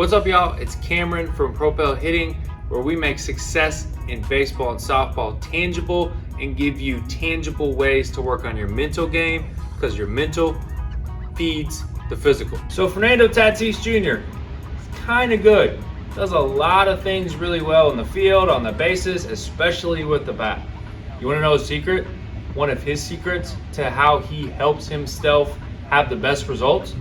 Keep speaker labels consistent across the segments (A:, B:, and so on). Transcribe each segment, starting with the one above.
A: What's up, y'all? It's Cameron from Propel Hitting, where we make success in baseball and softball tangible and give you tangible ways to work on your mental game, because your mental feeds the physical. So Fernando Tatis Jr. is kind of good. Does a lot of things really well in the field, on the bases, especially with the bat. You want to know a secret? One of his secrets to how he helps himself have the best results?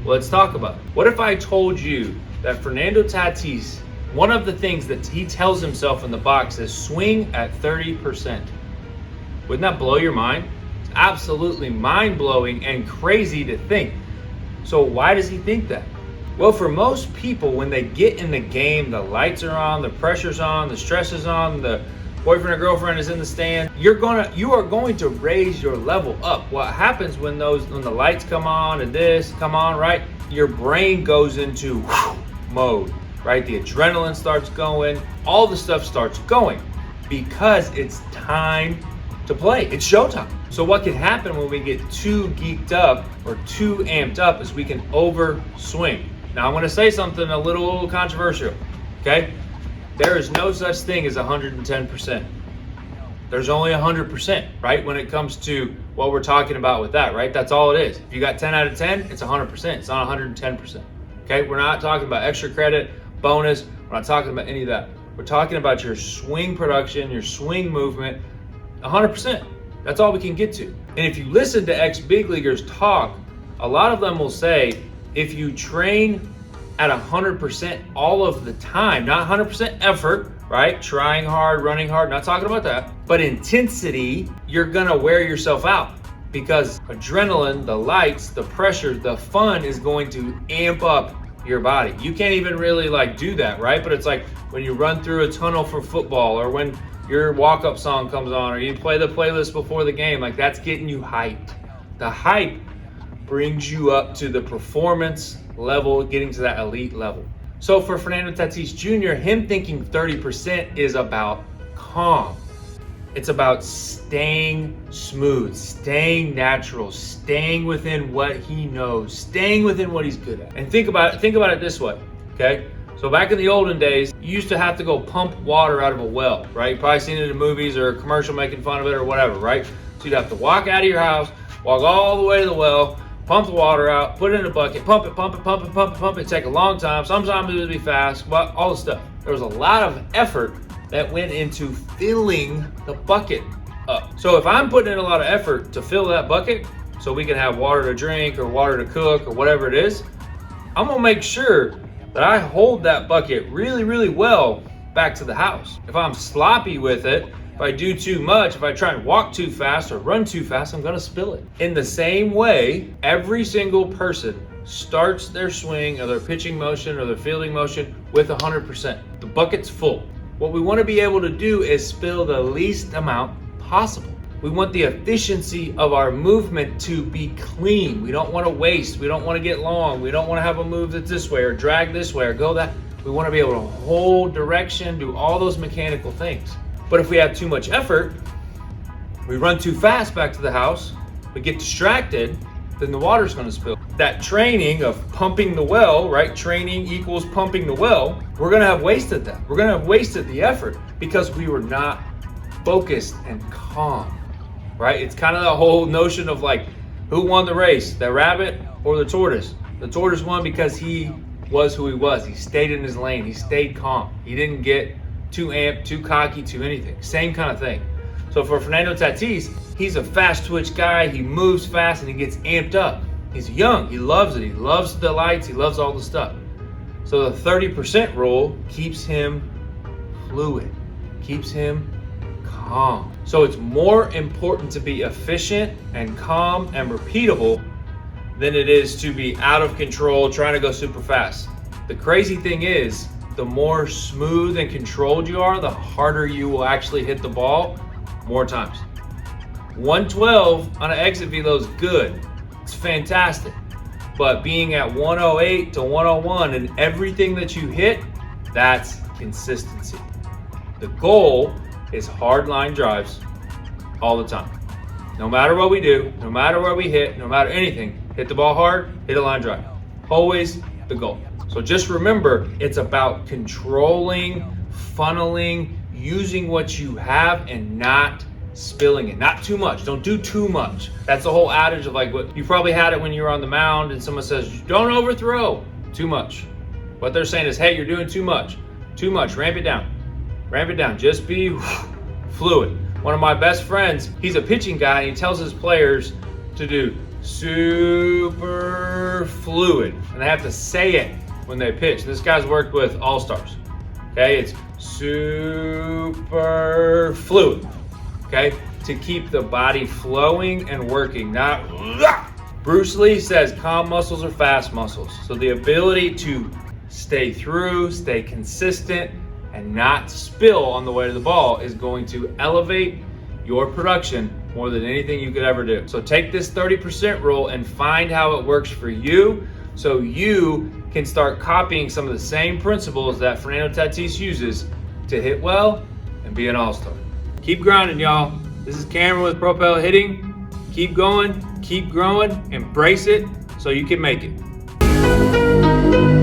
A: Well, let's talk about it. What if I told you that Fernando Tatis, one of the things that he tells himself in the box is swing at 30%. Wouldn't that blow your mind? It's absolutely mind-blowing and crazy to think. So why does he think that? Well, for most people, when they get in the game, the lights are on, the pressure's on, the stress is on, the boyfriend or girlfriend is in the stand, you are going to raise your level up. What happens when the lights come on and this come on, right? Your brain goes into mode, right? The adrenaline starts going, all the stuff starts going because it's time to play. It's showtime. So what can happen when we get too geeked up or too amped up is we can overswing. Now I'm going to say something a little controversial, okay? There is no such thing as 110%. There's only 100%, right? When it comes to what we're talking about with that, right? That's all it is. If you got 10 out of 10, it's 100%. It's not 110%. Okay? We're not talking about extra credit, bonus. We're not talking about any of that. We're talking about your swing production, your swing movement, 100%. That's all we can get to. And if you listen to ex-big leaguers talk, a lot of them will say, if you train at 100% all of the time, not 100% effort, right? Trying hard, running hard, not talking about that, but intensity, you're gonna wear yourself out because adrenaline, the lights, the pressure, the fun is going to amp up your body. You can't even really do that, right? But it's like when you run through a tunnel for football, or when your walk-up song comes on, or you play the playlist before the game, that's getting you hyped. The hype brings you up to the performance level, getting to that elite level. So for Fernando Tatis Jr., him thinking 30% is about calm. It's about staying smooth, staying natural, staying within what he knows, staying within what he's good at. And think about it this way, okay? So back in the olden days, you used to have to go pump water out of a well, right? You've probably seen it in movies or a commercial making fun of it or whatever, right? So you'd have to walk out of your house, walk all the way to the well, pump the water out, put it in a bucket, pump it, take a long time. Sometimes it would be fast, but all the stuff. There was a lot of effort that went into filling the bucket up. So if I'm putting in a lot of effort to fill that bucket so we can have water to drink or water to cook or whatever it is, I'm gonna make sure that I hold that bucket really, really well back to the house. If I'm sloppy with it, if I do too much, if I try and walk too fast or run too fast, I'm gonna spill it. In the same way, every single person starts their swing or their pitching motion or their fielding motion with 100%. The bucket's full. What we wanna be able to do is spill the least amount possible. We want the efficiency of our movement to be clean. We don't wanna waste, we don't wanna get long, we don't wanna have a move that's this way or drag this way or go that. We wanna be able to hold direction, do all those mechanical things. But if we have too much effort, we run too fast back to the house, we get distracted, then the water's gonna spill. That training of pumping the well, right? Training equals pumping the well. We're gonna have wasted that. We're gonna have wasted the effort because we were not focused and calm, right? It's kind of the whole notion of who won the race, the rabbit or the tortoise? The tortoise won because he was who he was. He stayed in his lane. He stayed calm. He didn't get too amped, too cocky, too anything. Same kind of thing. So for Fernando Tatis, he's a fast twitch guy. He moves fast and he gets amped up. He's young. He loves it. He loves the lights. He loves all the stuff. So the 30% rule keeps him fluid, keeps him calm. So it's more important to be efficient and calm and repeatable than it is to be out of control, trying to go super fast. The crazy thing is, the more smooth and controlled you are, the harder you will actually hit the ball more times. 112 on an exit velo is good. It's fantastic. But being at 108 to 101 and everything that you hit, that's consistency. The goal is hard line drives all the time. No matter what we do, no matter where we hit, no matter anything, hit the ball hard, hit a line drive. Always the goal. So just remember, it's about controlling, funneling, using what you have and not spilling it. Not too much. Don't do too much. That's the whole adage of like what you probably had it when you were on the mound and someone says, don't overthrow. Too much. What they're saying is, hey, you're doing too much. Too much. Ramp it down. Ramp it down. Just be fluid. One of my best friends, he's a pitching guy, and he tells his players to do super fluid. And they have to say it when they pitch. This guy's worked with all-stars. Okay, it's super fluid. Okay, to keep the body flowing and working, not Bruce Lee says calm muscles are fast muscles. So the ability to stay through, stay consistent, and not spill on the way to the ball is going to elevate your production more than anything you could ever do. So take this 30% rule and find how it works for you so you can start copying some of the same principles that Fernando Tatis uses to hit well and be an all-star. Keep grinding, y'all. This is Cameron with Propel Hitting. Keep going, keep growing, embrace it so you can make it.